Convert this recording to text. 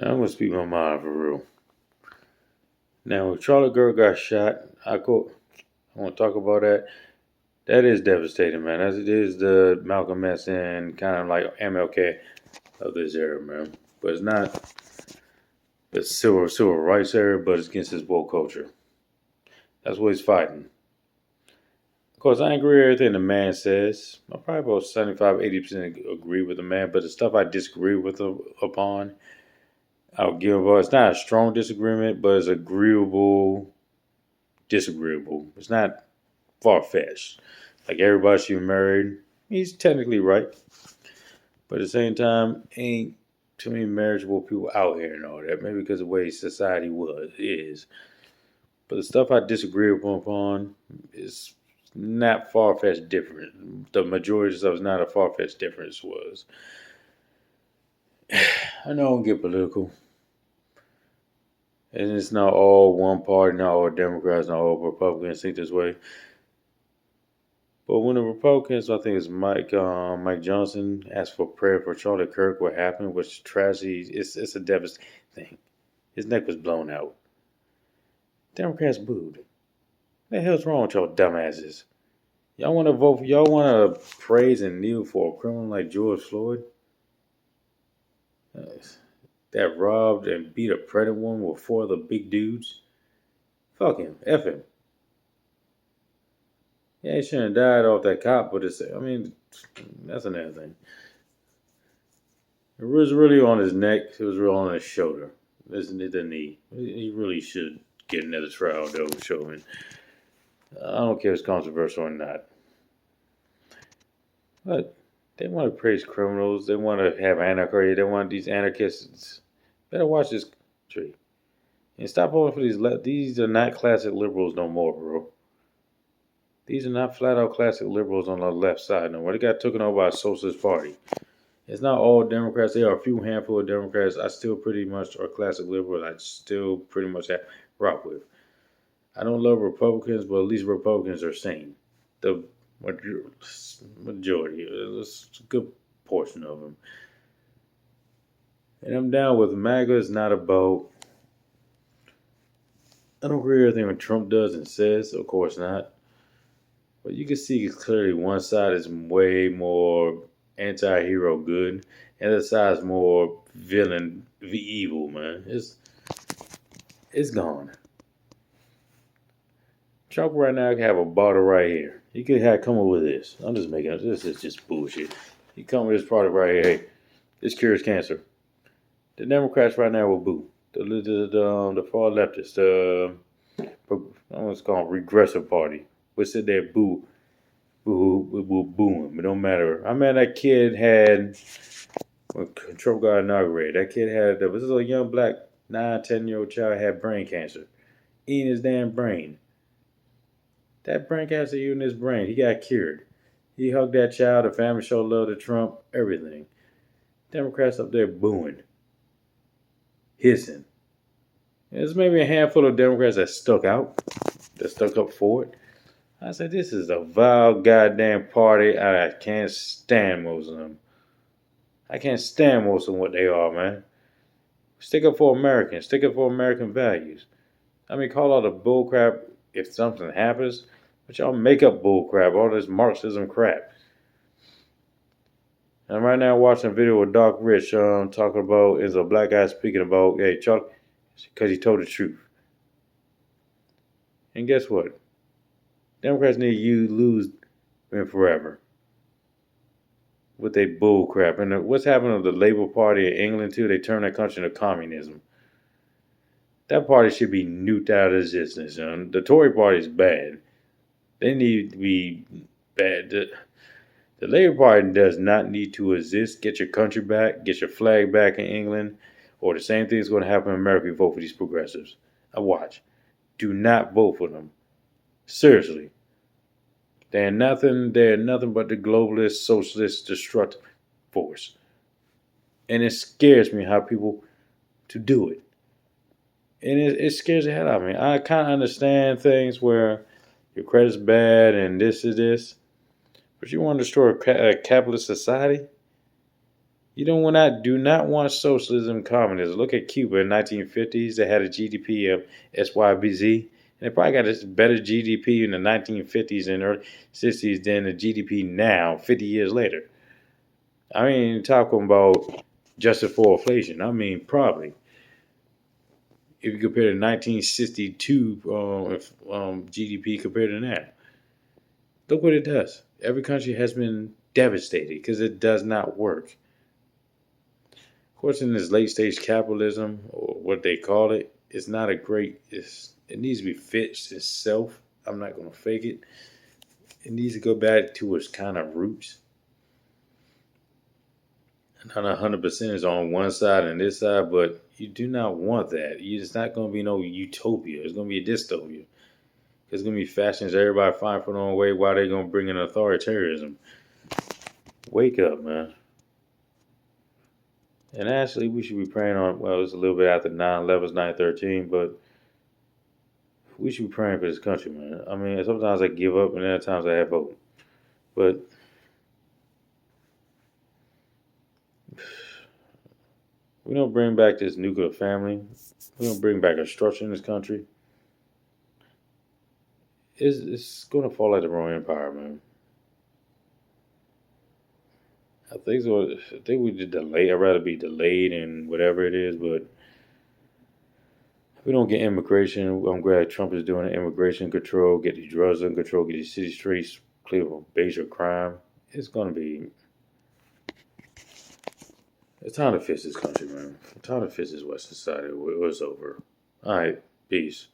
Now I'm gonna speak my mind for real. Now, when Charlie Girl got shot, I want to talk about that. That is devastating, man. As it is the Malcolm X and kind of like MLK of this era, man. But it's not the civil rights era, but it's against his woke culture. That's what he's fighting. Of course, I agree with everything the man says. I probably about 75, 80% agree with the man, but the stuff I disagree with him upon, I'll give up. It's not a strong disagreement, but it's agreeable, disagreeable. It's not far fetched. Like everybody should be married. He's technically right. But at the same time, ain't too many marriageable people out here and all that. Maybe because of the way society is. But the stuff I disagree upon is not far fetched different. The majority of stuff is not a far fetched difference was. I know I don't get political. And it's not all one party, not all Democrats, not all Republicans think this way. But when the Republicans, I think it's Mike Johnson, asked for prayer for Charlie Kirk, what happened was tragedy. It's a devastating thing. His neck was blown out. Democrats booed. What the hell's wrong with y'all dumbasses? Y'all want to vote? Y'all want to praise and kneel for a criminal like George Floyd that robbed and beat a pregnant woman with four other big dudes? Fuck him. F him. Yeah, he shouldn't have died off that cop, but that's another thing. It was really on his neck. It was real on his shoulder. Isn't it the knee? He really should get another trial, though, showing. I don't care if it's controversial or not. But they want to praise criminals. They want to have anarchy. They want these anarchists. Better watch this country. And stop voting for these. These are not classic liberals no more, bro. These are not flat out classic liberals on the left side no more. They got taken over by a socialist party. It's not all Democrats. There are a few handful of Democrats I still pretty much are classic liberals. I still pretty much have rock with. I don't love Republicans, but at least Republicans are sane. The majority, it's a good portion of them. And I'm down with MAGA. It's not about. I don't agree with everything what Trump does and says. Of course not. But you can see clearly one side is way more anti-hero good, and the other side is more villain, evil, man. It's gone. Trump right now can have a bottle right here. He could have come up with this. I'm just making it. This is just bullshit. He come with this product right here. Hey, this cures cancer. The Democrats right now will boo. The far leftists, I was called regressive party, would sit there boo booing. It don't matter. I mean, that kid had when Trump got inaugurated. That kid had this is a young black 9, 10-year-old child had brain cancer, eating his damn brain. That brain cancer eating his brain. He got cured. He hugged that child. The family showed love to Trump. Everything. Democrats up there booing, hissing. There's maybe a handful of Democrats that stuck up for it. I said, this is a vile goddamn party. I can't stand most of them. I can't stand most of what they are, man. Stick up for Americans. Stick up for American values. I mean, call all the bullcrap if something happens, but y'all make up bullcrap, all this Marxism crap. I'm right now watching a video with Doc Rich talking about, is a black guy speaking about, hey, Chuck, because he told the truth. And guess what? Democrats need you lose forever with their bull crap. And what's happening to the Labour Party in England too? They turned that country into communism. That party should be nuked out of existence. The Tory Party is bad. They need to be bad. The Labour Party does not need to exist. Get your country back. Get your flag back in England. Or the same thing is going to happen in America if you vote for these progressives. Now watch. Do not vote for them. Seriously. They're nothing but the globalist, socialist, destructive force. And it scares me how people to do it. And it scares the hell out of me. I kind of understand things where your credit's bad and this is this. But you want to destroy a capitalist society? You do not want socialism, communism. Look at Cuba in 1950s. They had a GDP of SYBZ. And they probably got a better GDP in the 1950s and early 60s than the GDP now, 50 years later. I mean, talking about adjusted for inflation. I mean, probably. If you compare the 1962 GDP compared to now, look what it does. Every country has been devastated because it does not work. Of course, in this late stage capitalism, or what they call it, it's not a great. It needs to be fixed itself. I'm not going to fake it. It needs to go back to its kind of roots. Not 100% is on one side and this side, but you do not want that. It's not going to be no utopia. It's going to be a dystopia. It's going to be fashions everybody find for their own way while they're going to bring in authoritarianism. Wake up, man. And actually, we should be praying on, well, it's a little bit after 9/11, 9/13, but we should be praying for this country, man. I mean, sometimes I give up and other times I have hope. But we don't bring back this nuclear family. We don't bring back a structure in this country. It's going to fall like the Roman Empire, man. I think so. I think we just delay. I'd rather be delayed and whatever it is, but if we don't get immigration, I'm glad Trump is doing immigration control, get the drugs under control, get the city streets clear of major crime. It's going to be. It's time to fix this country, man. It's time to fix this Western society. It was over. All right. Peace.